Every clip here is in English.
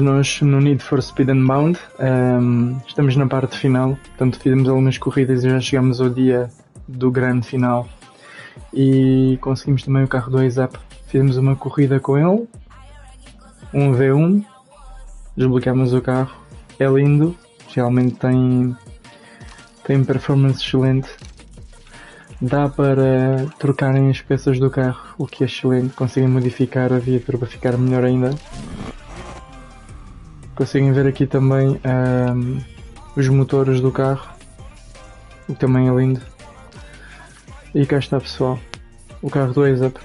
Nós no Need for Speed Unbound, estamos na parte final, portanto fizemos algumas corridas e já chegamos ao dia do grande final e conseguimos também o carro do ASAP. Fizemos uma corrida com ele, um V1, desbloqueámos o carro, é lindo, realmente tem performance excelente, dá para trocarem as peças do carro, o que é excelente, conseguem modificar a viatura para ficar melhor ainda. Conseguem ver aqui também os motores do carro, o que também é lindo. E cá está, pessoal, o carro do ASAP.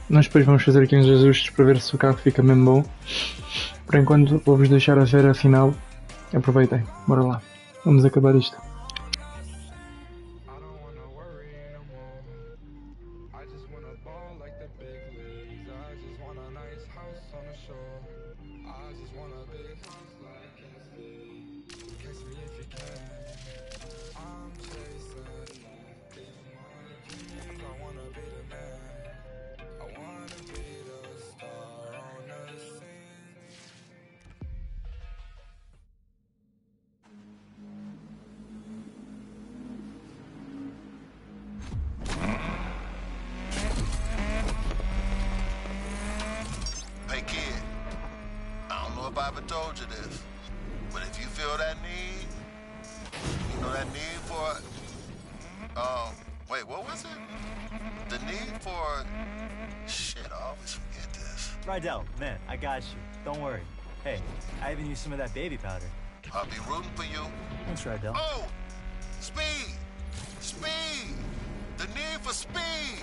Nós depois vamos fazer aqui uns ajustes para ver se o carro fica mesmo bom. Por enquanto vou-vos deixar a ver a final. Aproveitem, bora lá, vamos acabar isto. Hey kid, I don't know if I ever told you this, but if you feel that need, you know that need for, wait, what was it? The need for, shit, I always forget this. Rydell, man, I got you. Don't worry. Hey, I even used some of that baby powder. I'll be rooting for you. Thanks, Rydell. Oh, speed, speed, the need for speed.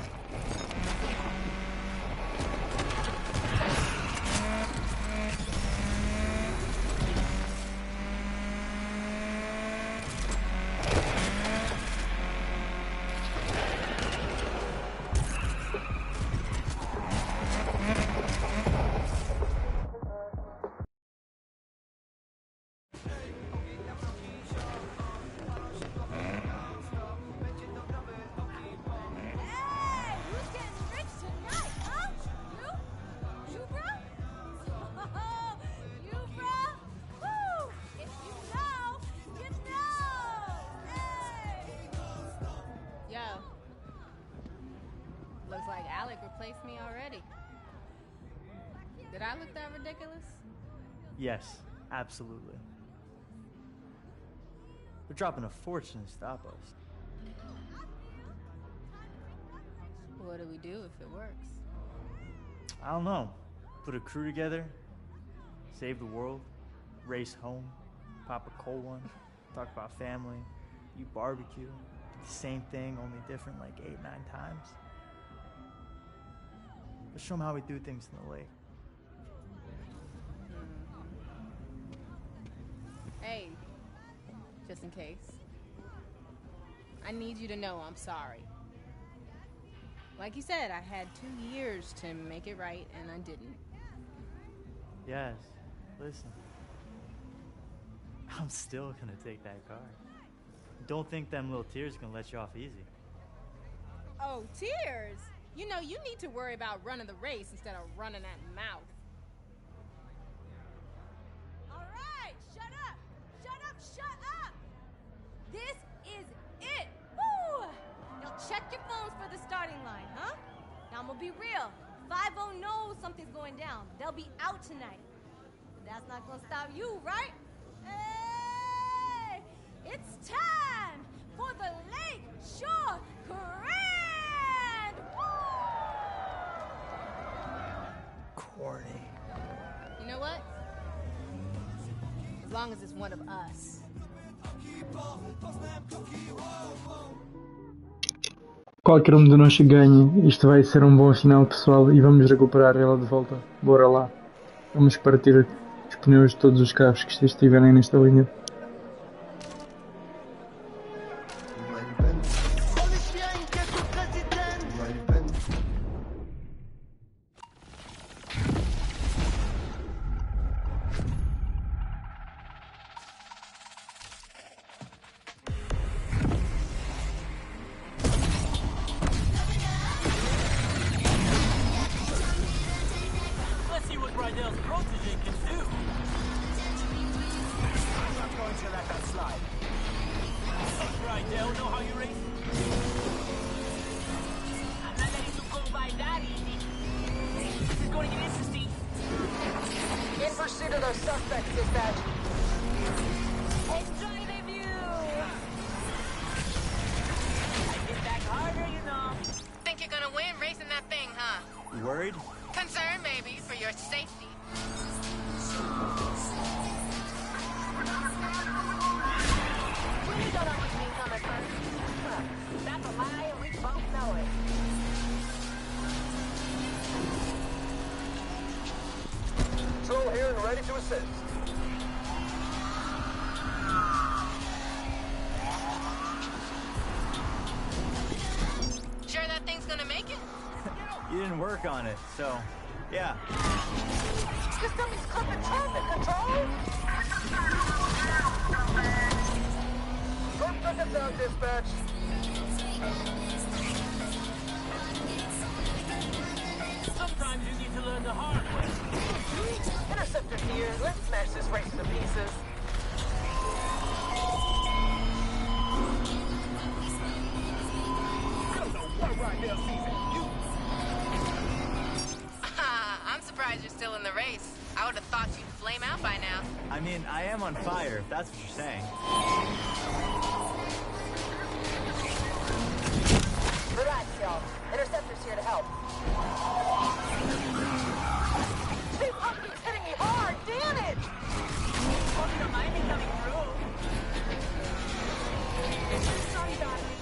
Looks like Alec replaced me already. Did I look that ridiculous? Yes, absolutely. They're dropping a fortune to stop us. What do we do if it works? I don't know. Put a crew together, save the world, race home, pop a cold one, talk about family, you barbecue, do the same thing, only different like 8, 9 times. Let's show them how we do things in the lake. Hey, just in case. I need you to know I'm sorry. Like you said, I had 2 years to make it right, and I didn't. Yes, listen. I'm still gonna take that car. Don't think them little tears are gonna let you off easy. Oh, tears? You know, you need to worry about running the race instead of running that mouth. All right, shut up! Shut up, shut up! This is it! Woo! Now check your phones for the starting line, huh? Now I'm gonna be real. 5-0 knows something's going down. They'll be out tonight. But that's not gonna stop you, right? Hey! It's time for the Lake Shore Grand! Corny. You know what? As long as it's one of us. Qualquer um de nós ganhe, isto vai ser um bom final, pessoal, e vamos recuperar ela de volta. Bora lá. Vamos partir os pneus de todos os carros que estiverem nesta linha. Let's see what Rydell's protege can do. Adele know how you race? I'm not letting you go by that easy. This is going to get interesting. In pursuit of those suspects, dispatch. Enjoy the view! I get back harder, you know. Think you're gonna win racing that thing, huh? Worried? Concerned, maybe, for your safety. You don't know what's been coming first. Huh. That's a lie, and we both know it. Patrol here and ready to assist. Sure that thing's gonna make it? You didn't work on it, so yeah. This dummies clipping traffic control. First seconds out, dispatch. Sometimes you need to learn the hard way. Interceptor here. Let's smash this race to pieces. I don't know what right now season you. I'm surprised you're still in the race. I would have thought you'd flame out by now. I mean, I am on fire, if that's what you're saying. Relax, y'all. Interceptor's here to help. This pumpkin's hitting me hard. Damn it! Hope you don't mind me coming through. Sorry, darling.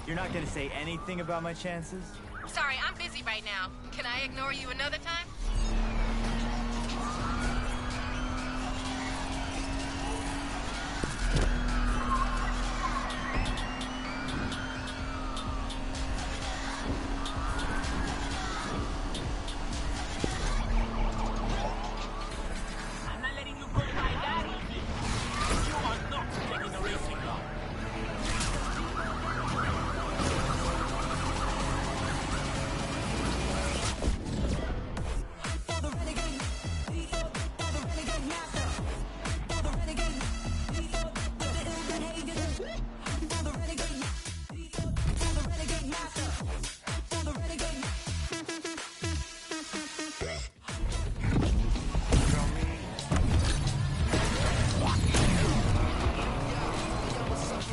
You're not gonna say anything about my chances? Sorry, I'm busy right now. Can I ignore you another time? I'm not letting you go by that easy. You are not taking the racing car.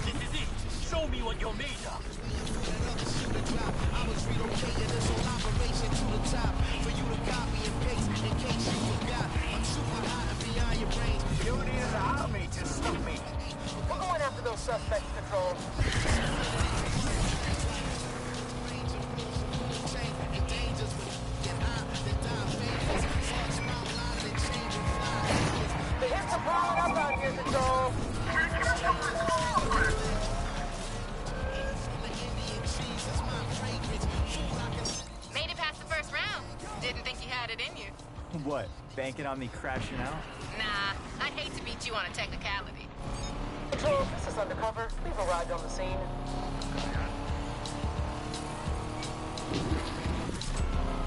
This is it. Show me what you're made of. You needed an army to stop me. We're going after those suspects, Control. The hits are piling up out here, Control. Made it past the first round. Didn't think you had it in you. What, banking on me crashing out? Nah, I'd hate to beat you on a technicality. Control, this is undercover. We've arrived on the scene.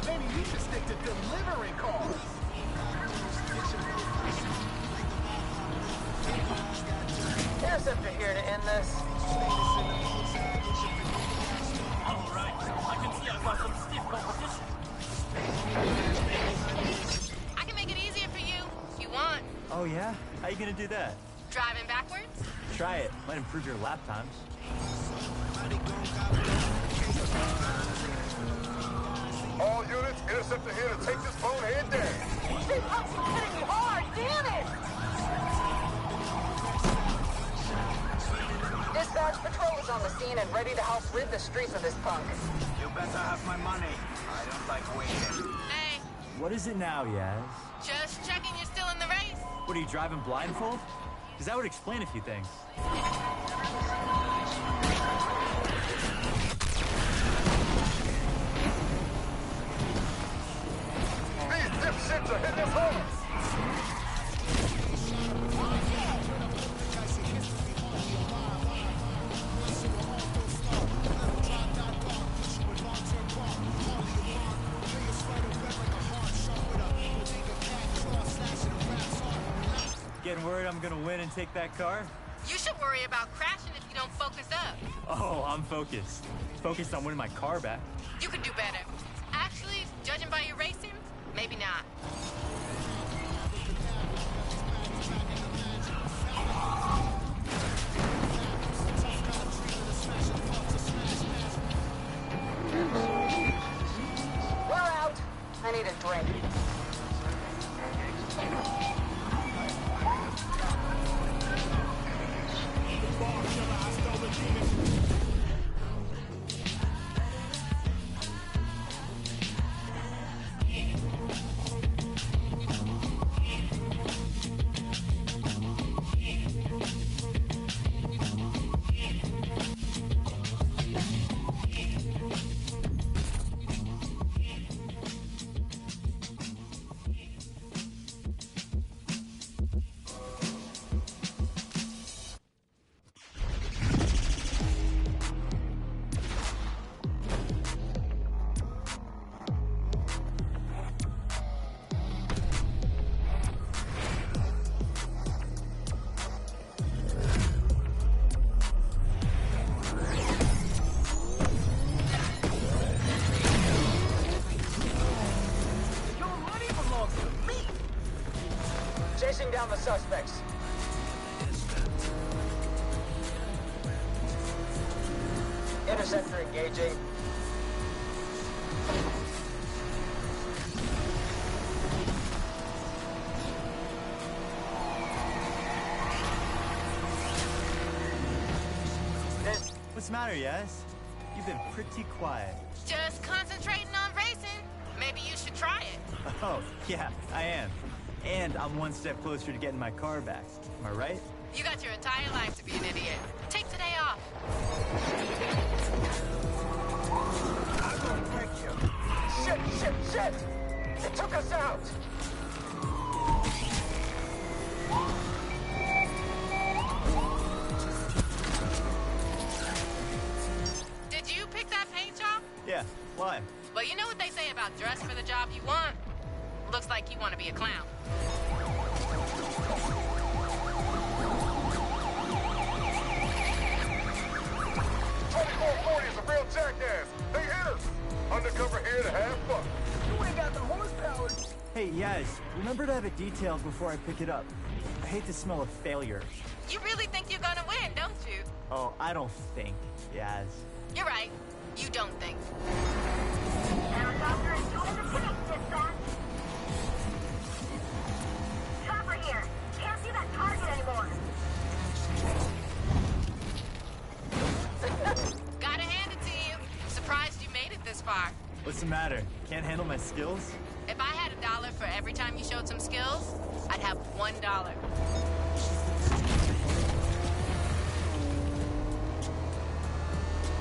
Maybe we should stick to delivering cars. Interceptor here to end this. All right. I can see I've got some stiff competition. I can make it easier for you if you want. Oh yeah? How you gonna do that? Driving backwards? Try it. Might improve your lap times. All units, interceptor here to take this bonehead down. This pumpkin's hitting me hard. Damn it! Dispatch patrol is on the scene and ready to help rid the streets of this punk. You better have my money. I don't like waiting. Hey, What is it now, Yaz? just checking you're still in the race. What, are you driving blindfold? Because that would explain a few things. These dipshits are hitting us hard. Getting worried I'm gonna win and take that car? You should worry about crashing if you don't focus up. Oh, I'm focused. Focused on winning my car back. You could do better. Actually, judging by your racing, maybe not. We're out. I need a drink. Chasing down the suspects. Interceptor engaging. What's the matter, Yaz? You've been pretty quiet. Just concentrating on racing. Maybe you should try it. Oh, yeah, I am. And I'm one step closer to getting my car back. Am I right? You got your entire life to be an idiot. Take today off. I'm gonna break you. Shit! It took us out. Did you pick that paint job? Yeah, why? Well, you know what they say about dress for the job you want? Looks like you want to be a clown. 2440 is a real jackass. They hit us. Undercover here to have fun. You ain't got the horsepower. Hey, Yaz, remember to have it detailed before I pick it up. I hate the smell of failure. You really think you're gonna win, don't you? Oh, I don't think, Yaz. You're right. You don't think. Helicopter is doing the tank, dispatch. Chopper here. Can't see that target anymore. Gotta hand it to you. Surprised you made it this far. What's the matter? Can't handle my skills? If I had $1 for every time you showed some skills, I'd have $1.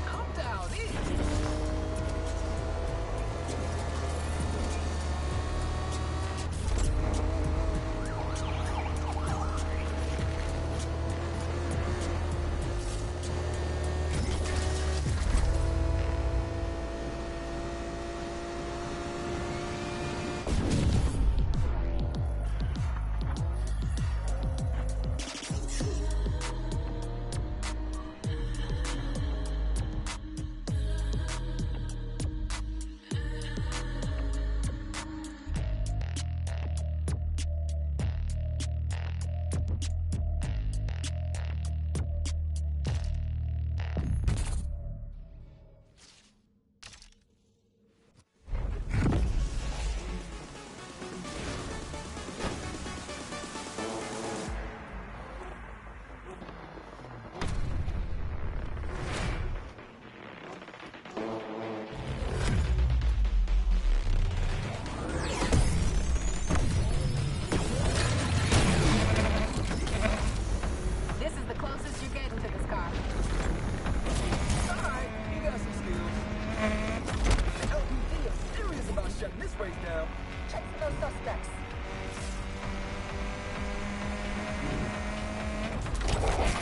Calm down, easy.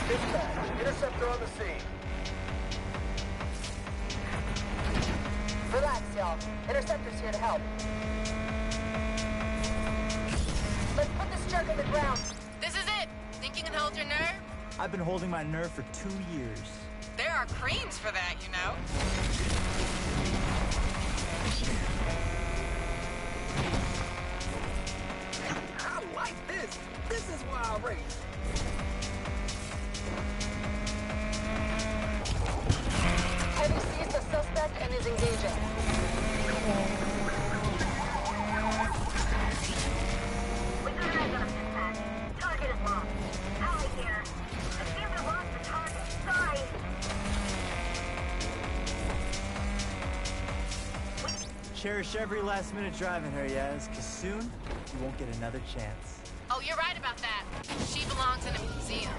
Dispatch, interceptor on the scene. Relax, y'all. Interceptor's here to help. Let's put this jerk in the ground. This is it. Think you can hold your nerve? I've been holding my nerve for 2 years. There are creams for that, you know. I like this. This is why I race. Heavy sees the suspect and is engaging. We got eyes on him, dispatch. Target is lost. Holly here. It seems we lost the target. Sorry. Cherish every last minute driving her, Yaz, because soon you won't get another chance. Oh, you're right about that. She belongs in a museum.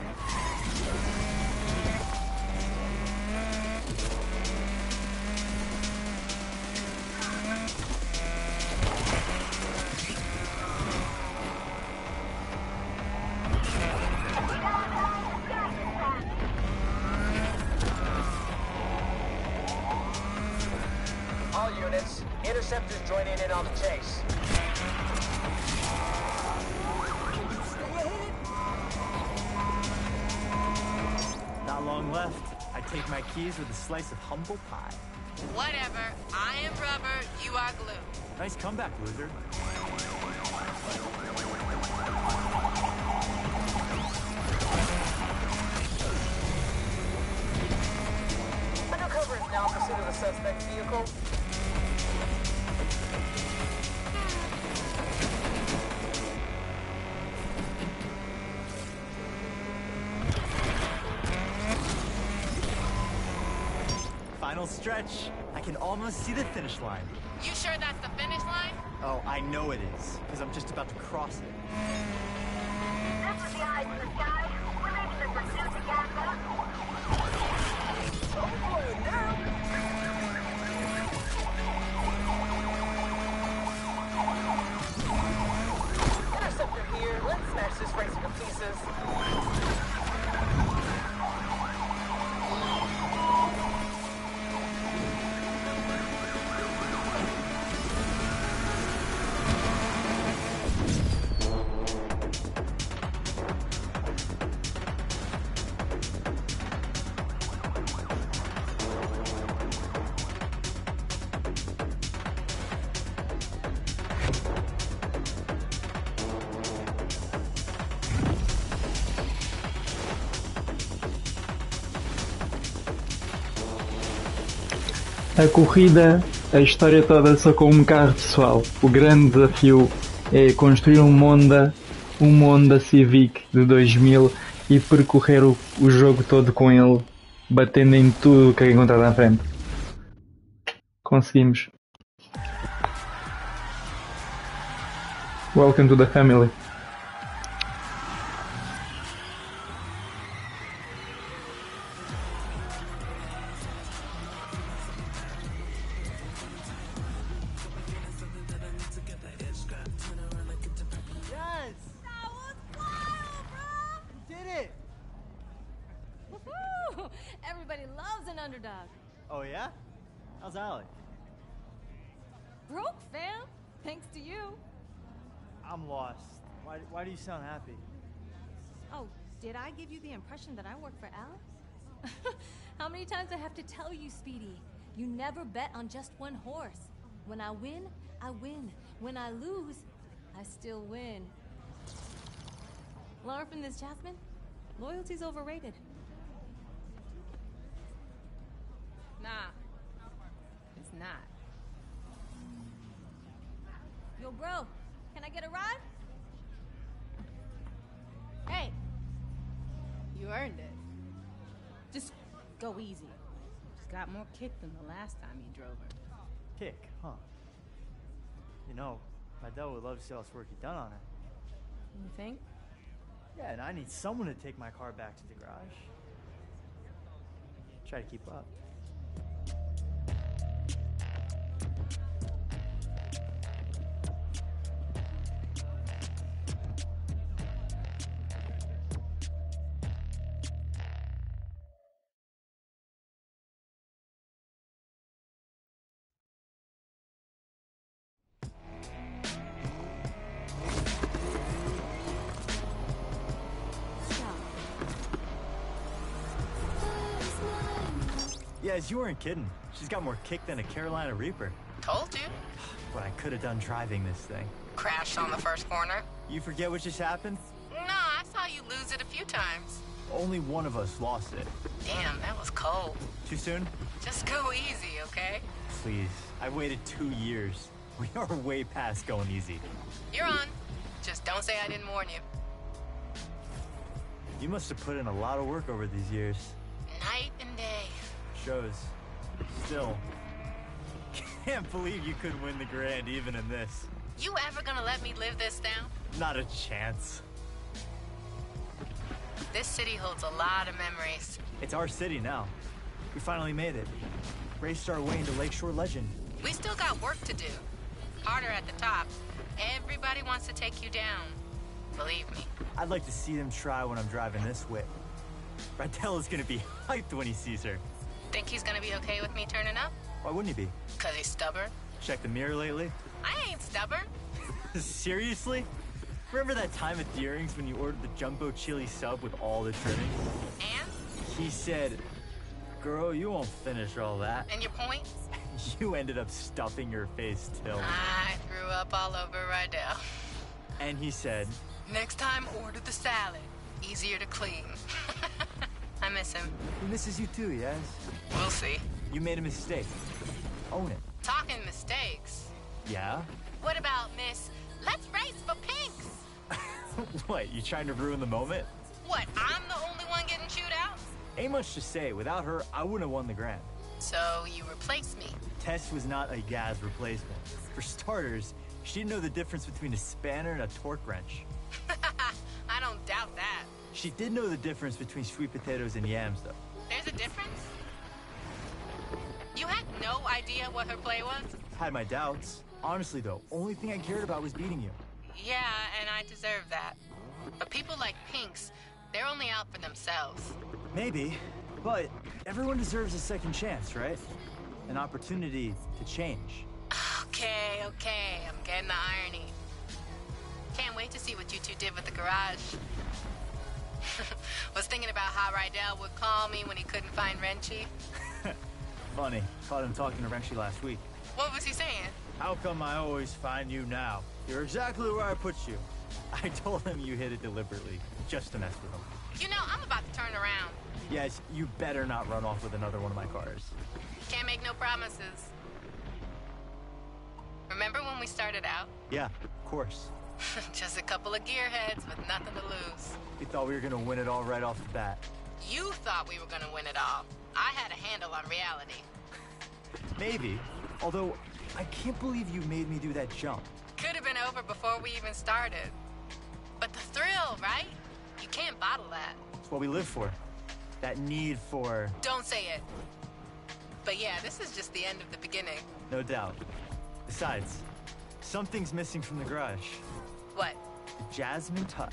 All units, interceptors joining in on the chase. Can you stay ahead? Not long left. I take my keys with a slice of humble pie. Whatever. I am rubber, you are glue. Nice comeback, loser. Undercover is now in pursuit of the suspect's vehicle. Final stretch. I can almost see the finish line. You sure that's the finish line? Oh, I know it is, because I'm just about to cross it. This is the eyes in the sky. We're making the pursuit to gas up. Oh boy, now. Interceptor here. Let's smash this racer to pieces. A corrida, a história toda só com um carro, pessoal. O grande desafio é construir um Honda Civic de 2000 e percorrer o jogo todo com ele, batendo em tudo que encontrar na frente. Conseguimos. Welcome to the family. Yes! That was wild, bro! You did it! Woohoo! Everybody loves an underdog. Oh yeah? How's Alec? Broke, fam. Thanks to you. I'm lost. Why do you sound happy? Oh, did I give you the impression that I work for Alex? How many times I have to tell you, Speedy? You never bet on just one horse. When I win, I win. When I lose, I still win. Learn from this, Jasmine. Loyalty's overrated. Nah. It's not. Yo, bro, can I get a ride? Hey! You earned it. Just go easy. She's got more kick than the last time you drove her. Kick, huh? You know, my dad would love to see all this work you've done on it. You think? Yeah, and I need someone to take my car back to the garage. Try to keep up. Yes, you weren't kidding. She's got more kick than a Carolina Reaper. Told you. But I could have done driving this thing. Crashed on the first corner. You forget what just happened? No, I saw you lose it a few times. Only one of us lost it. Damn, that was cold. Too soon? Just go easy, okay? Please. I've waited 2 years. We are way past going easy. You're on. Just don't say I didn't warn you. You must have put in a lot of work over these years. Night and day. Shows. Still. Can't believe you couldn't win the grand even in this. You ever gonna let me live this down? Not a chance. This city holds a lot of memories. It's our city now. We finally made it. Raced our way into Lakeshore legend. We still got work to do. Harder at the top. Everybody wants to take you down. Believe me. I'd like to see them try when I'm driving this whip. Rydell is gonna be hyped when he sees her. Think he's gonna be okay with me turning up? Why wouldn't he be? 'Cause he's stubborn? Check the mirror lately? I ain't stubborn. Seriously? Remember that time at Deering's when you ordered the jumbo chili sub with all the trimmings? And? He said, girl, you won't finish all that. And your point? You ended up stuffing your face till. I threw up all over Rydell. And he said, next time, order the salad. Easier to clean. I miss him. he misses you too, yes? We'll see. You made a mistake. Own it. Talking mistakes. Yeah? What about Miss Let's Race for Pinks? What, you trying to ruin the moment? What, I'm the only one getting chewed out? Ain't much to say. Without her, I wouldn't have won the grand. So you replace me. Tess was not a Gaz replacement. For starters, she didn't know the difference between a spanner and a torque wrench. I don't doubt that. She did know the difference between sweet potatoes and yams, though. There's a difference? You had no idea what her play was? Had my doubts. Honestly, though, only thing I cared about was beating you. Yeah, and I deserve that. But people like Pinks, they're only out for themselves. Maybe, but everyone deserves a second chance, right? An opportunity to change. Okay, I'm getting the irony. Can't wait to see what you two did with the garage. Was thinking about how Rydell would call me when he couldn't find Wrenchy. Funny, caught him talking to Wrenchy last week. What was he saying? How come I always find you now? You're exactly where I put you. I told him you hit it deliberately, just to mess with him. You know, I'm about to turn around. Yes, you better not run off with another one of my cars. Can't make no promises. Remember when we started out? Yeah, of course. Just a couple of gearheads with nothing to lose. We thought we were gonna win it all right off the bat. You thought we were gonna win it all. I had a handle on reality. Maybe. Although, I can't believe you made me do that jump. Could have been over before we even started. But the thrill, right? You can't bottle that. It's what we live for. That need for... Don't say it. But yeah, this is just the end of the beginning. No doubt. Besides, something's missing from the garage. What? The Jasmine touch.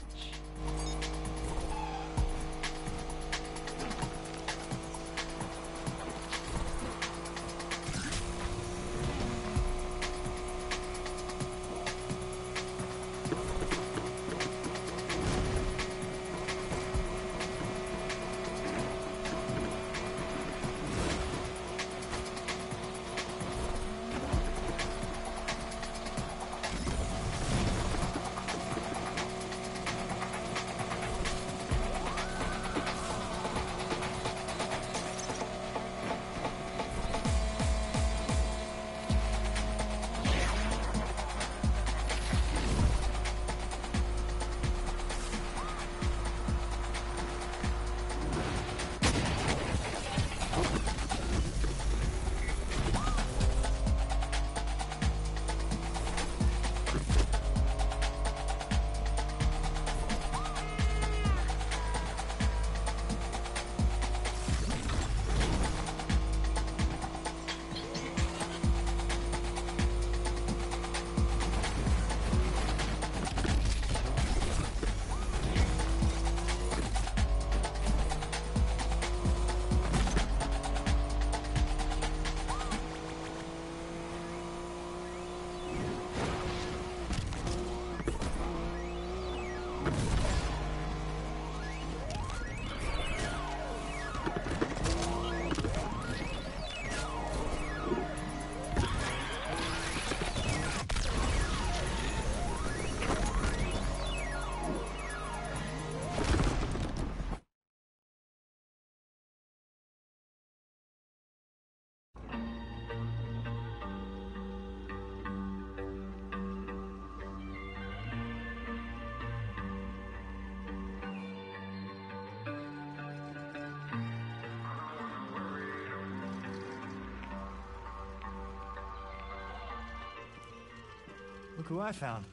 Look who I found.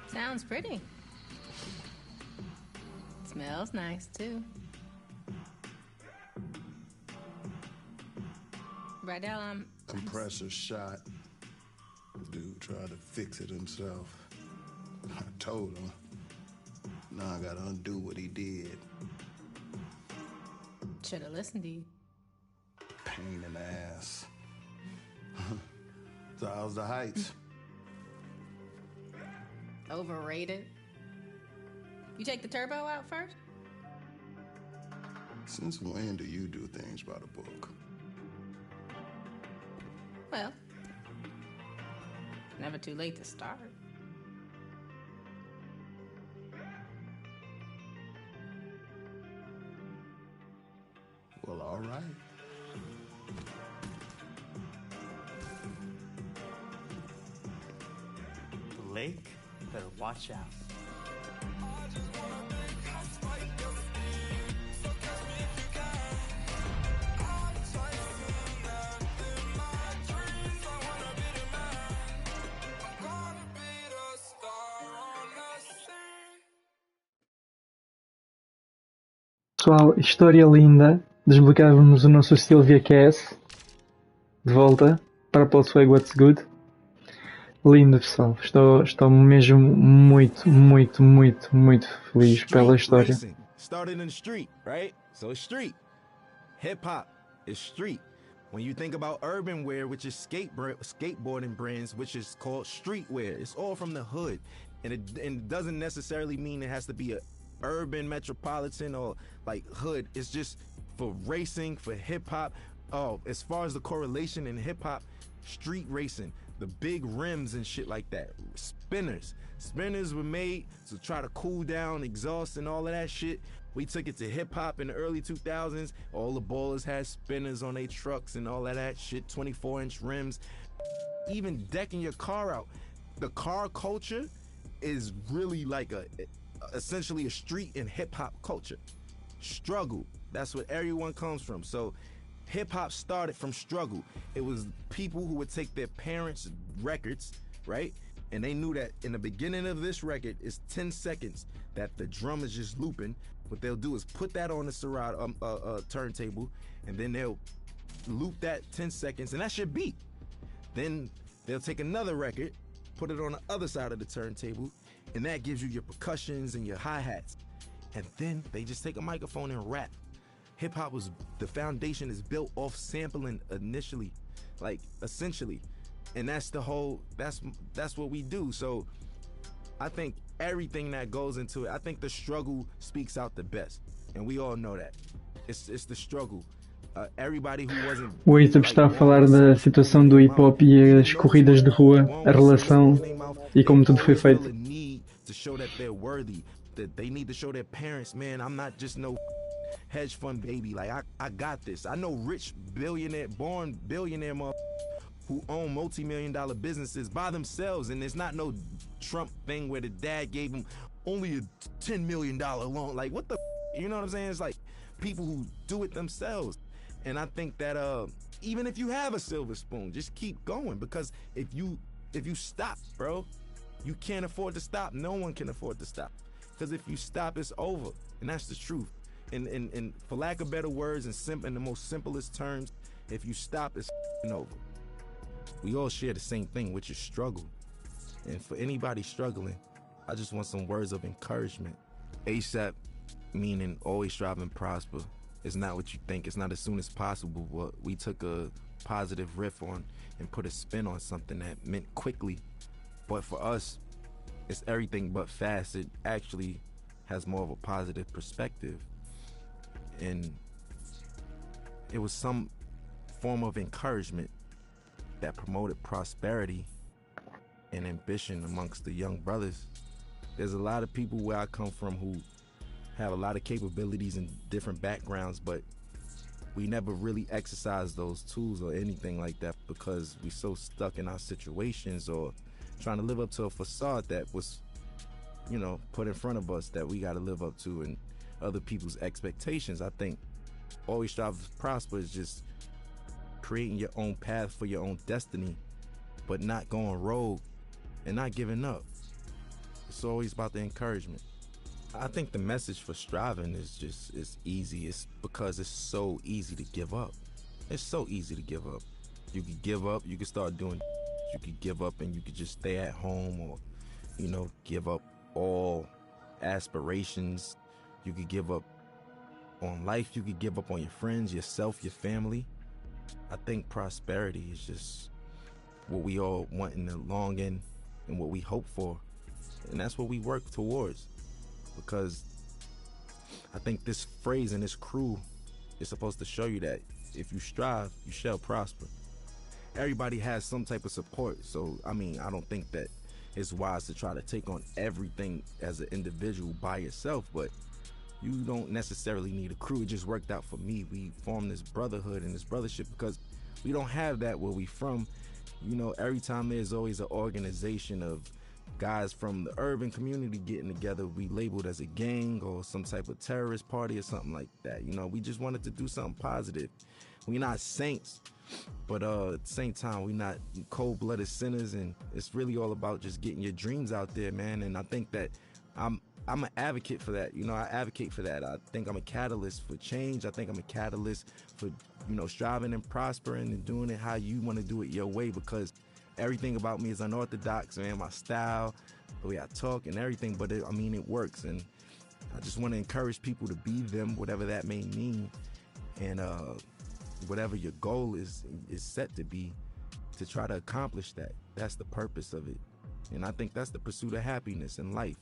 Sounds pretty. Smells nice, too. Rydell, Compressor shot. Dude tried to fix it himself. I told him. Now I gotta undo what he did. Should've listened to you. Pain in the ass. So how's the heights? Overrated. You take the turbo out first? Since when do you do things by the book? Well, never too late to start. Well, all right. Blake, better watch out. Pessoal, história linda. Desbloqueávamos o nosso Sylvia Cass de volta para Volkswagen What's Good. Lindo, pessoal. Estou mesmo muito feliz pela história. Started in the street, right? So it's street. Hip hop is street. When you think about urban wear, which is skateboarding brands, which is called streetwear, it's all from the hood, and it doesn't necessarily mean it has to be a urban metropolitan or like hood. It's just for racing, for hip hop. Oh, as far as the correlation in hip hop, street racing, the big rims and shit like that. Spinners were made to try to cool down exhaust and all of that shit. We took it to hip hop in the early 2000s. All the ballers had spinners on their trucks and all of that shit, 24-inch rims. Even decking your car out. The car culture is really like essentially a street and hip hop culture. Struggle, that's what everyone comes from. So hip hop started from struggle. It was people who would take their parents' records, right? And they knew that in the beginning of this record is 10 seconds that the drum is just looping. What they'll do is put that on the Serato turntable, and then they'll loop that 10 seconds, and that's your beat. Then they'll take another record, put it on the other side of the turntable, and that gives you your percussions and your hi-hats. And then they just take a microphone and rap. Hip hop the foundation is built off sampling initially, like essentially. And that's what we do. So I think everything that goes into it, I think the struggle speaks out the best. And we all know that. It's the struggle. Everybody who wasn't. O Isab está a falar da situação do hip hop e as corridas de rua, a relação e como tudo foi feito. To show that they're worthy, that they need to show their parents, man, I'm not just no hedge fund baby. Like I got this. I know rich born billionaire who own multi-million-dollar businesses by themselves, and it's not no Trump thing where the dad gave him only a $10 million loan. Like what the, you know what I'm saying? It's like people who do it themselves. And I think that even if you have a silver spoon, just keep going, because if you stop, bro, you can't afford to stop. No one can afford to stop, because if you stop, it's over, and that's the truth. And for lack of better words, in the most simplest terms, if you stop, it's over. We all share the same thing, which is struggle. And for anybody struggling, I just want some words of encouragement. ASAP, meaning always strive and prosper. It's not what you think. It's not as soon as possible. But we took a positive riff on and put a spin on something that meant quickly. But for us, it's everything but fast. It actually has more of a positive perspective. And it was some form of encouragement that promoted prosperity and ambition amongst the young brothers. There's a lot of people where I come from who have a lot of capabilities and different backgrounds, but we never really exercise those tools or anything like that because we're so stuck in our situations or trying to live up to a facade that was, put in front of us that we got to live up to and other people's expectations. I think always strive to prosper is just creating your own path for your own destiny, but not going rogue and not giving up. It's always about the encouragement. I think the message for striving is just, it's easy. It's because it's so easy to give up. It's so easy to give up. You could give up, you could start doing, you could give up and you could just stay at home, or, you know, give up all aspirations. You could give up on life, you could give up on your friends, yourself, your family. I think prosperity is just what we all want in the long end and what we hope for. And that's what we work towards. Because I think this phrase and this crew is supposed to show you that if you strive, you shall prosper. Everybody has some type of support. So, I mean, I don't think that it's wise to try to take on everything as an individual by yourself, but you don't necessarily need a crew. It just worked out for me. We formed this brotherhood and this brothership because we don't have that where we from. You know, every time there's always an organization of guys from the urban community getting together, we labeled as a gang or some type of terrorist party or something like that. You know, we just wanted to do something positive. We're not saints, but at the same time, we're not cold-blooded sinners, and it's really all about just getting your dreams out there, man. And I think that I'm an advocate for that. You know, I advocate for that. I think I'm a catalyst for change. I think I'm a catalyst for, you know, striving and prospering and doing it how you want to do it your way, because everything about me is unorthodox, man. My style, the way I talk and everything, but I mean, it works. And I just want to encourage people to be them, whatever that may mean. And whatever your goal is set to be, to try to accomplish that. That's the purpose of it. And I think that's the pursuit of happiness in life.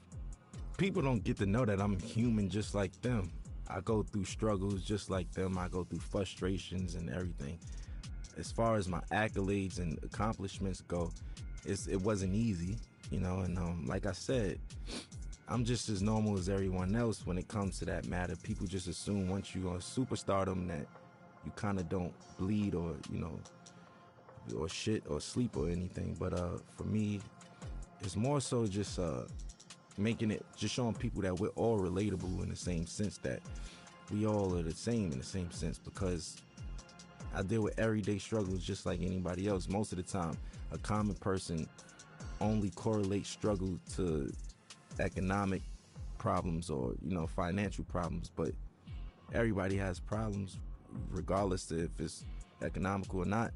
People don't get to know that I'm human just like them. I go through struggles just like them. I go through frustrations and everything. As far as my accolades and accomplishments go, it wasn't easy, you know, and like I said, I'm just as normal as everyone else when it comes to that matter. People just assume once you're on superstardom that you kind of don't bleed or, you know, or shit or sleep or anything. But for me, it's more so just making it, just showing people that we're all relatable in the same sense, that we all are the same in the same sense, because I deal with everyday struggles just like anybody else. Most of the time, a common person only correlates struggle to economic problems or, you know, financial problems, but everybody has problems regardless if it's economical or not.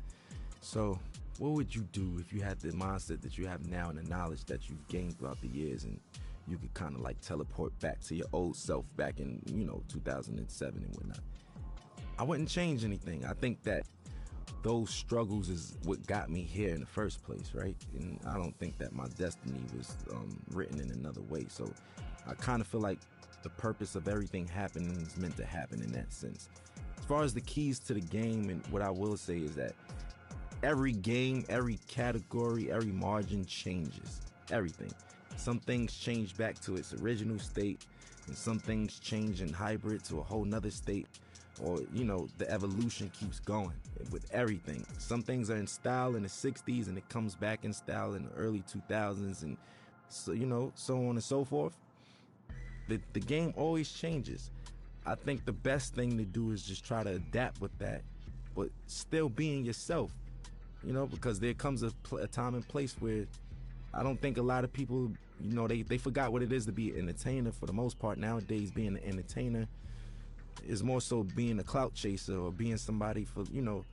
So what would you do if you had the mindset that you have now and the knowledge that you've gained throughout the years, and you could kind of like teleport back to your old self back in, you know, 2007 and whatnot? I wouldn't change anything. I think that those struggles is what got me here in the first place, right? And I don't think that my destiny was written in another way. So I kind of feel like the purpose of everything happening is meant to happen in that sense. As far as the keys to the game, and what I will say is that every game, every category, every margin changes. Everything. Some things change back to its original state, and some things change in hybrid to a whole nother state. Or, you know, the evolution keeps going with everything. Some things are in style in the 60s and it comes back in style in the early 2000s, and so, you know, so on and so forth. The game always changes. I think the best thing to do is just try to adapt with that, but still being yourself, you know, because there comes a time and place where I don't think a lot of people, you know, they forgot what it is to be an entertainer for the most part. Nowadays, being an entertainer is more so being a clout chaser, or being somebody, for, you know,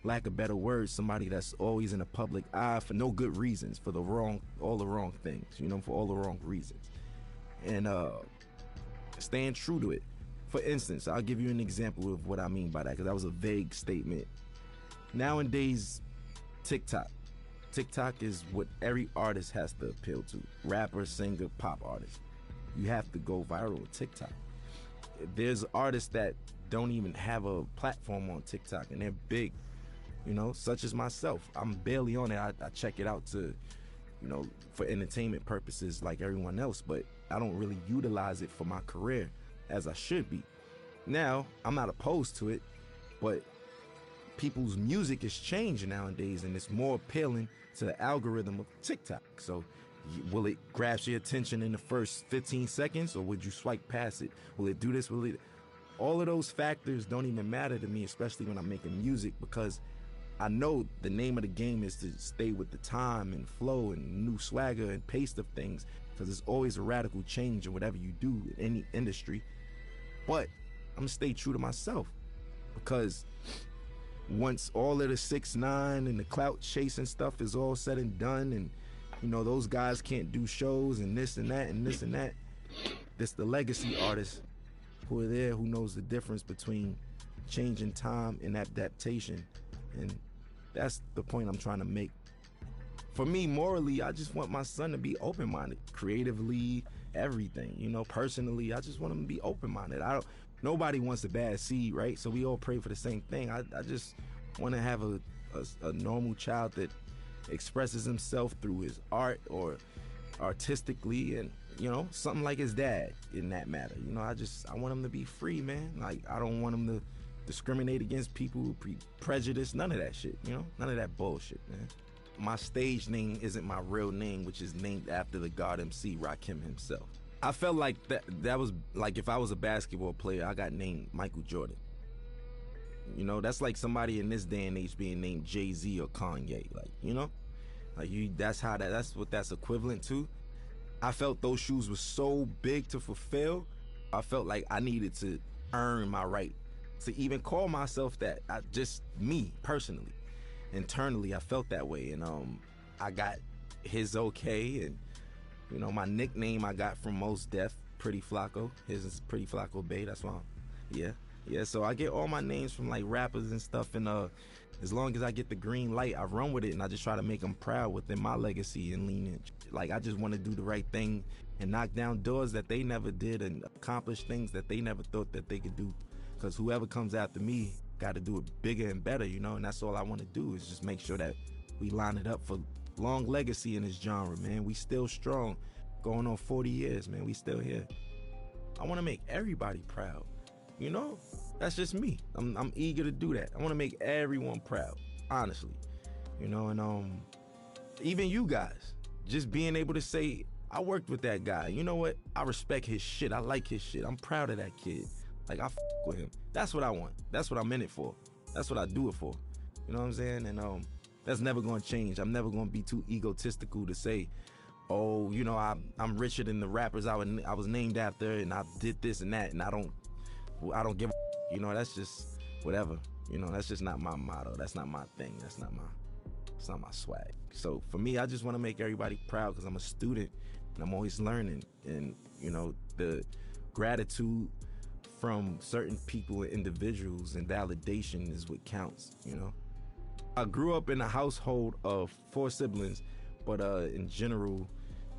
lack of better words, somebody that's always in the public eye for no good reasons, for all the wrong things, you know, for all the wrong reasons. And staying true to it. For instance, I'll give you an example of what I mean by that, because that was a vague statement. Nowadays, TikTok is what every artist has to appeal to. Rapper, singer, pop artist. You have to go viral with TikTok. There's artists that don't even have a platform on TikTok, and they're big, you know, such as myself. I'm barely on it. I check it out to, you know, for entertainment purposes like everyone else, but I don't really utilize it for my career as I should be. Now, I'm not opposed to it, but people's music is changing nowadays, and it's more appealing to the algorithm of TikTok. So will it grasp your attention in the first 15 seconds, or would you swipe past it? Will it do this? All of those factors don't even matter to me, especially when I'm making music, because I know the name of the game is to stay with the time and flow and new swagger and pace of things, because there's always a radical change in whatever you do in any industry. But I'm gonna stay true to myself, because once all of the 6ix9ine and the clout chasing stuff is all said and done, and you know those guys can't do shows and this and that and this and that, this the legacy artists who are there, who knows the difference between changing time and adaptation. And that's the point I'm trying to make. For me, morally, I just want my son to be open-minded, creatively, everything. You know, personally, I just want him to be open-minded. Nobody wants a bad seed, right? So we all pray for the same thing. I just want to have a normal child that expresses himself through his art or artistically, and you know, something like his dad in that matter. You know, I want him to be free, man. Like, I don't want him to discriminate against people, prejudice, none of that shit, you know? None of that bullshit, man. My stage name isn't my real name, which is named after the God MC, Rakim himself. I felt like that was like if I was a basketball player, I got named Michael Jordan. You know, that's like somebody in this day and age being named Jay-Z or Kanye, like, you know? Like, that's what that's equivalent to. I felt those shoes were so big to fulfill. I felt like I needed to earn my right to even call myself that. Just me, personally. Internally, I felt that way. And I got his okay. And, you know, my nickname I got from Mos Def, Pretty Flacco. His is Pretty Flacco Bay, that's why. Yeah, so I get all my names from, like, rappers and stuff. And as long as I get the green light, I run with it. And I just try to make them proud within my legacy and lineage. Like, I just want to do the right thing and knock down doors that they never did and accomplish things that they never thought that they could do. Because whoever comes after me got to do it bigger and better, you know, and that's all I want to do is just make sure that we line it up for long legacy in this genre, man. We still strong, going on 40 years, man. We still here. I want to make everybody proud, you know? That's just me. I'm eager to do that. I want to make everyone proud, honestly, you know, and even you guys, just being able to say, I worked with that guy. You know what? I respect his shit. I like his shit. I'm proud of that kid. Like, I f with him. That's what I want. That's what I'm in it for. That's what I do it for. You know what I'm saying? And that's never gonna change. I'm never gonna be too egotistical to say, oh, you know, I'm richer than the rappers I was named after, and I did this and that, and I don't give a, you know, that's just whatever. You know, that's just not my motto. That's not my thing. It's not my swag. So for me, I just want to make everybody proud because I'm a student and I'm always learning. And, you know, the gratitude from certain people and individuals and validation is what counts, you know. I grew up in a household of 4 siblings, but in general,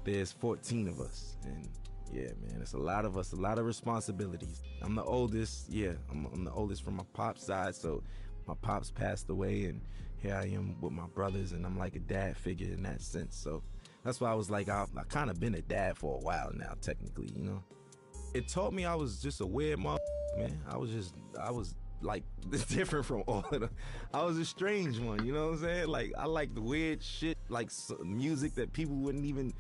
there's 14 of us. And yeah, man, it's a lot of us, a lot of responsibilities. I'm the oldest, yeah, I'm the oldest from my pop's side, so my pops passed away, and here I am with my brothers, and I'm like a dad figure in that sense. So that's why I was like, I kind of been a dad for a while now, technically, you know. It taught me I was just a weird man. I was like different from all of them. I was a strange one, you know what I'm saying? Like, I like the weird shit, like music that people wouldn't even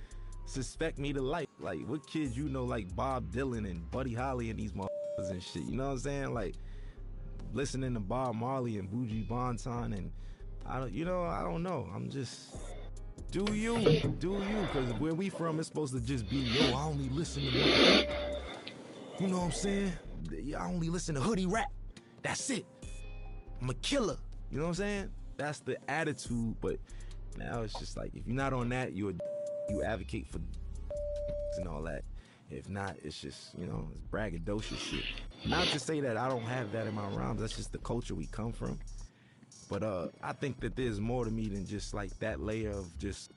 suspect me to like. Like, what kids you know like Bob Dylan and Buddy Holly and these motherfuckers and shit, you know what I'm saying? Like, listening to Bob Marley and Buju Banton, and I don't know. I'm just, do you, because where we from, it's supposed to just be, yo, I only listen to you know what I'm saying? I only listen to hoodie rap. That's it. I'm a killer. You know what I'm saying? That's the attitude. But now it's just like, if you're not on that, you advocate for and all that. If not, it's just, you know, it's braggadocious shit. Not to say that I don't have that in my rhymes. That's just the culture we come from. But I think that there's more to me than just like that layer of just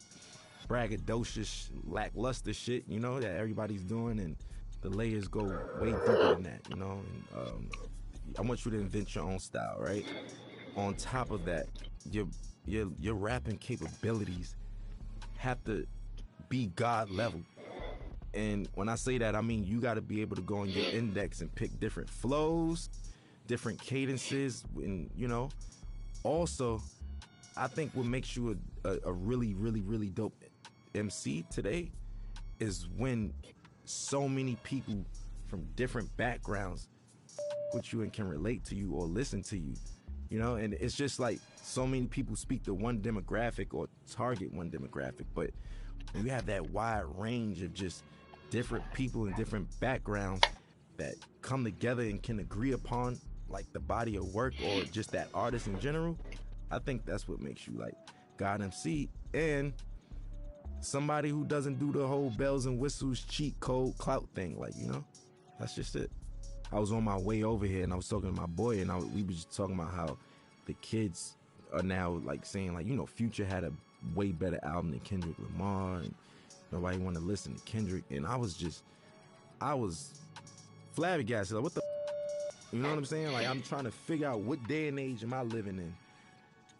braggadocious, lackluster shit, you know, that everybody's doing, and the layers go way deeper than that, you know. And I want you to invent your own style, right? On top of that, your rapping capabilities have to be God level. And when I say that, I mean you got to be able to go on your index and pick different flows, different cadences, and you know. Also, I think what makes you a really, really, really dope MC today is when so many people from different backgrounds with you and can relate to you or listen to you. You know, and it's just like so many people speak to one demographic or target one demographic, but when you have that wide range of just different people and different backgrounds that come together and can agree upon like the body of work or just that artist in general, I think that's what makes you like God MC and somebody who doesn't do the whole bells and whistles cheat code clout thing. Like, you know, that's just it. I was on my way over here and I was talking to my boy and we was just talking about how the kids are now like saying like, you know, Future had a way better album than Kendrick Lamar and nobody want to listen to Kendrick. And I was flabbergasted. Like, what the you know what I'm saying? Like, I'm trying to figure out what day and age am I living in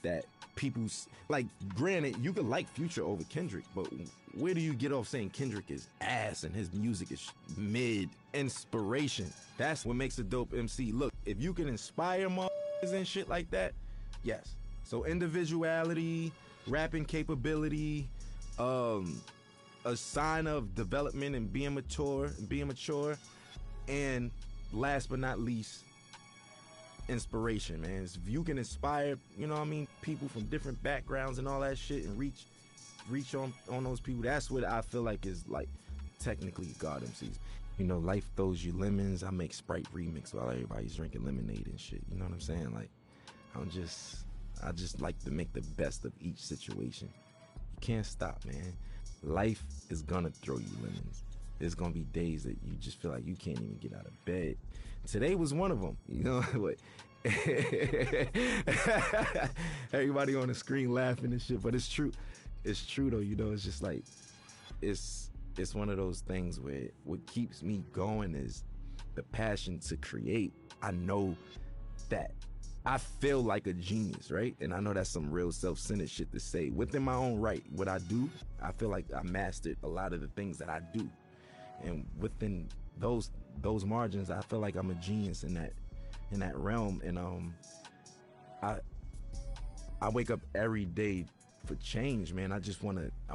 that people's like, granted, you could like Future over Kendrick, but where do you get off saying Kendrick is ass and his music is mid? Inspiration. That's what makes a dope MC. Look, if you can inspire motherfuckers and shit like that, yes. So individuality, rapping capability, a sign of development and being mature, and last but not least, inspiration, man. If you can inspire, you know what I mean, people from different backgrounds and all that shit and reach on those people, that's what I feel like is like technically God MCs. You know, life throws you lemons. I make Sprite remix while everybody's drinking lemonade and shit. You know what I'm saying? Like, I just like to make the best of each situation. You can't stop, man. Life is gonna throw you lemons. There's gonna be days that you just feel like you can't even get out of bed. Today was one of them, you know. Everybody on the screen laughing and shit, but it's true. It's true though, you know. It's just like it's one of those things where what keeps me going is the passion to create. I know that I feel like a genius, right? And I know that's some real self-centered shit to say. Within my own right, what I do, I feel like I mastered a lot of the things that I do. And within those margins, I feel like I'm a genius in that realm. And I wake up every day for change, man. I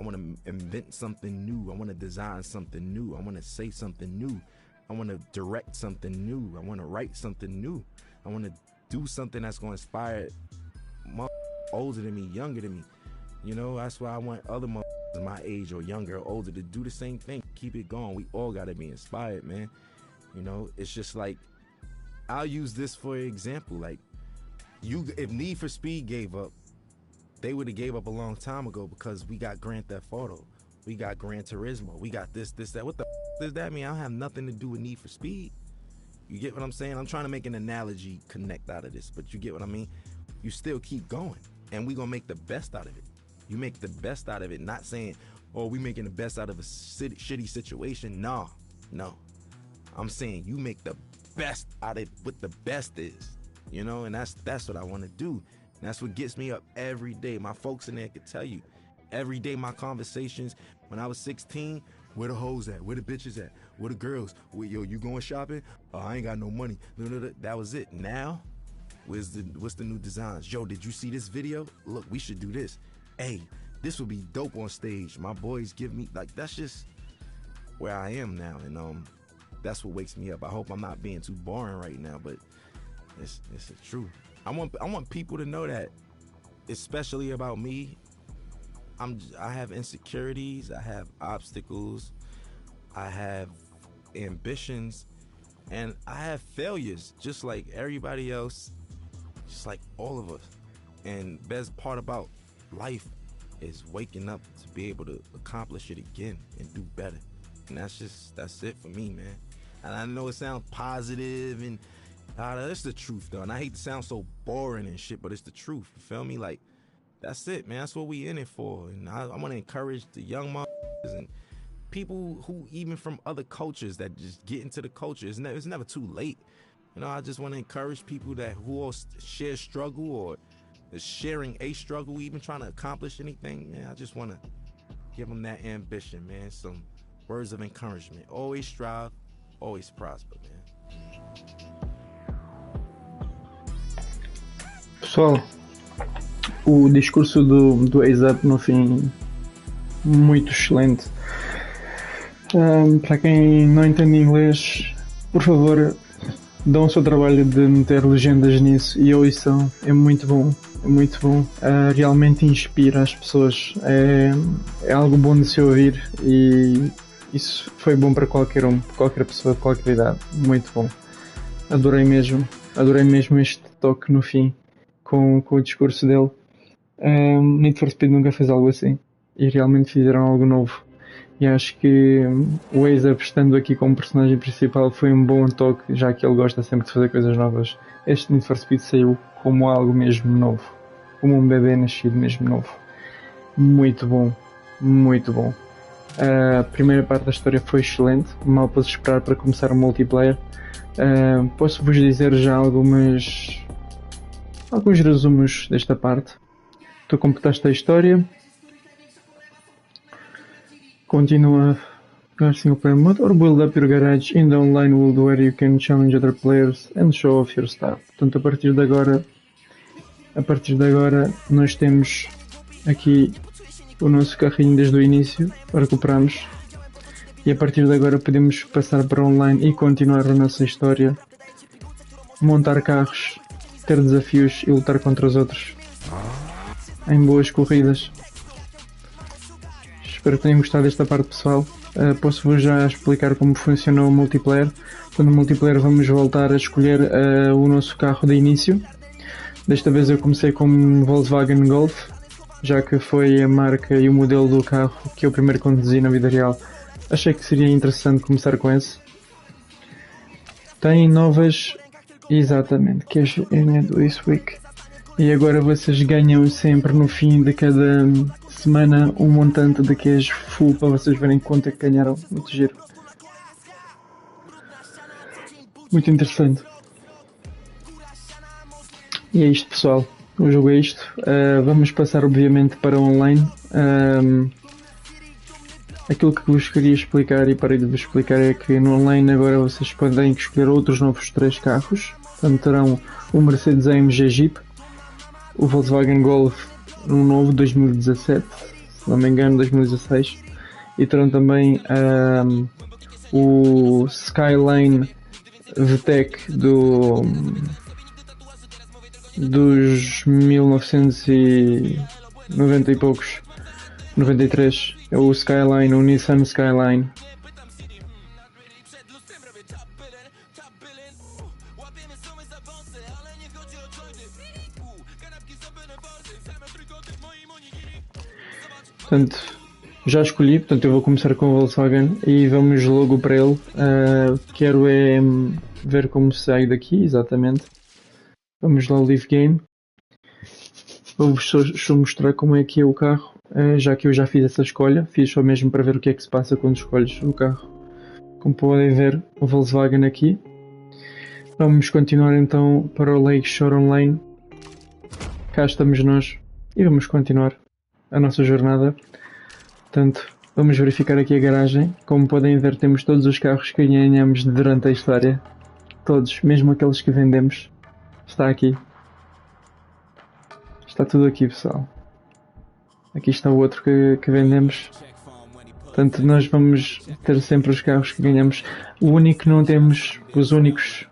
want to invent something new. I want to design something new. I want to say something new. I want to direct something new. I want to write something new. I want to do something that's going to inspire older than me, younger than me. You know, that's why I want other my age or younger or older to do the same thing. Keep it going. We all got to be inspired, man. You know, it's just like, I'll use this for example. Like, if Need for Speed gave up, they would have gave up a long time ago because we got Grand Theft Auto. We got Gran Turismo. We got this, that. What the does that mean? I don't have nothing to do with Need for Speed. You get what I'm saying? I'm trying to make an analogy connect out of this, but you get what I mean? You still keep going, and we gonna make the best out of it. You make the best out of it, not saying, oh, we making the best out of a shitty situation. No. I'm saying you make the best out of what the best is, you know, and that's what I want to do. And that's what gets me up every day. My folks in there can tell you, every day my conversations, when I was 16, where the hoes at? Where the bitches at? Where the girls? Yo, you going shopping? Oh, I ain't got no money. That was it. Now, what's the new designs? Yo, did you see this video? Look, we should do this. Hey, this would be dope on stage. My boys give me, like, that's just where I am now. And that's what wakes me up. I hope I'm not being too boring right now, but it's the truth. I want people to know that, especially about me. I have insecurities, I have obstacles, I have ambitions, and I have failures, just like everybody else, just like all of us. And best part about life is waking up to be able to accomplish it again and do better. And that's it for me, man. And I know it sounds positive and that's the truth though. And I hate to sound so boring and shit, but it's the truth. You feel me? Like, that's it, man. That's what we in it for. And I want to encourage the young motherfuckers and people who even from other cultures that just get into the culture. It's never too late. You know, I just want to encourage people who all share struggle or is sharing a struggle, even trying to accomplish anything. Man, I just want to give them that ambition, man. Some words of encouragement. Always strive, always prosper, man. Pessoal, o discurso do ASAP no fim, muito excelente. Para quem não entende inglês, por favor, dão o seu trabalho de meter legendas nisso e ouçam, é muito bom, é muito bom. Realmente inspira as pessoas, é algo bom de se ouvir e isso foi bom para qualquer pessoa de qualquer idade, muito bom. Adorei mesmo este toque no fim com o discurso dele. Need for Speed nunca fez algo assim e realmente fizeram algo novo. E acho que o ASAP estando aqui como personagem principal foi um bom toque, já que ele gosta sempre de fazer coisas novas. Este Need for Speed saiu como algo mesmo novo, como um bebê nascido mesmo novo. Muito bom, muito bom. A primeira parte da história foi excelente, mal posso esperar para começar o multiplayer. Posso-vos dizer já alguns resumos desta parte. Tu completaste a história. Continua single player mode or build up your garage in the online world where you can challenge other players and show off your stuff. Portanto, a partir de agora nós temos aqui o nosso carrinho desde o início, recuperamos e a partir de agora podemos passar para online e continuar a nossa história, montar carros, ter desafios e lutar contra os outros em boas corridas. Espero que tenham gostado desta parte, pessoal. Posso-vos já explicar como funciona o multiplayer. No multiplayer vamos voltar a escolher o nosso carro de início. Desta vez eu comecei com um Volkswagen Golf, já que foi a marca e o modelo do carro que eu primeiro conduzi na vida real. Achei que seria interessante começar com esse. Tem novas... Exatamente, que é do This Week. E agora vocês ganham sempre no fim de cada semana um montante de cash full para vocês verem quanto é que ganharam. Muito giro. Muito interessante. E é isto, pessoal. O jogo é isto. Vamos passar obviamente para online. Aquilo que vos queria explicar e parei de vos explicar é que no online agora vocês podem escolher outros novos 3 carros. Portanto terão o Mercedes AMG Jeep, o Volkswagen Golf um novo 2017, se não me engano 2016, e terão também o Skyline VTEC dos 1990 e poucos, 93, é o Skyline, o Nissan Skyline. Portanto, já escolhi, portanto eu vou começar com o Volkswagen e vamos logo para ele. Quero ver como sai daqui, exatamente. Vamos lá ao Live Game. Vou-vos só mostrar como é que é o carro, já que eu já fiz essa escolha. Fiz só mesmo para ver o que é que se passa quando escolhes o carro. Como podem ver, o Volkswagen aqui. Vamos continuar então para o Lakeshore Online. Cá estamos nós e vamos continuar a nossa jornada. Portanto, vamos verificar aqui a garagem. Como podem ver, temos todos os carros que ganhamos durante a história. Todos, mesmo aqueles que vendemos. Está aqui. Está tudo aqui, pessoal. Aqui está o outro que vendemos. Portanto, nós vamos ter sempre os carros que ganhamos. O único que não temos, os únicos,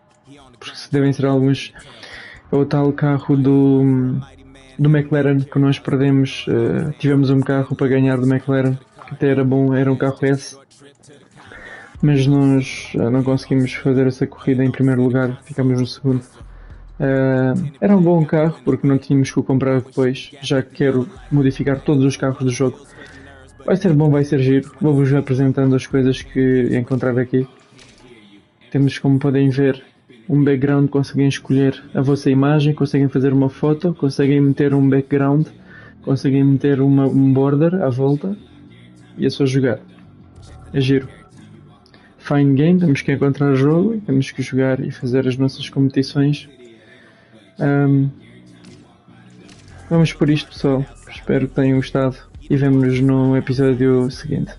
porque devem ser alguns, é o tal carro do McLaren que nós perdemos. Tivemos um carro para ganhar do McLaren que até era bom, era um carro S, mas nós não conseguimos fazer essa corrida em primeiro lugar, ficamos no segundo. Era um bom carro porque não tínhamos que o comprar depois, já que quero modificar todos os carros do jogo. Vai ser bom, vai ser giro. Vou-vos apresentando as coisas que encontrar aqui. Temos, como podem ver, um background, conseguem escolher a vossa imagem, conseguem fazer uma foto, conseguem meter um background, conseguem meter um border à volta e é só jogar. É giro. Find Game, temos que encontrar o jogo, temos que jogar e fazer as nossas competições. Vamos por isto, pessoal. Espero que tenham gostado e vemo-nos no episódio seguinte.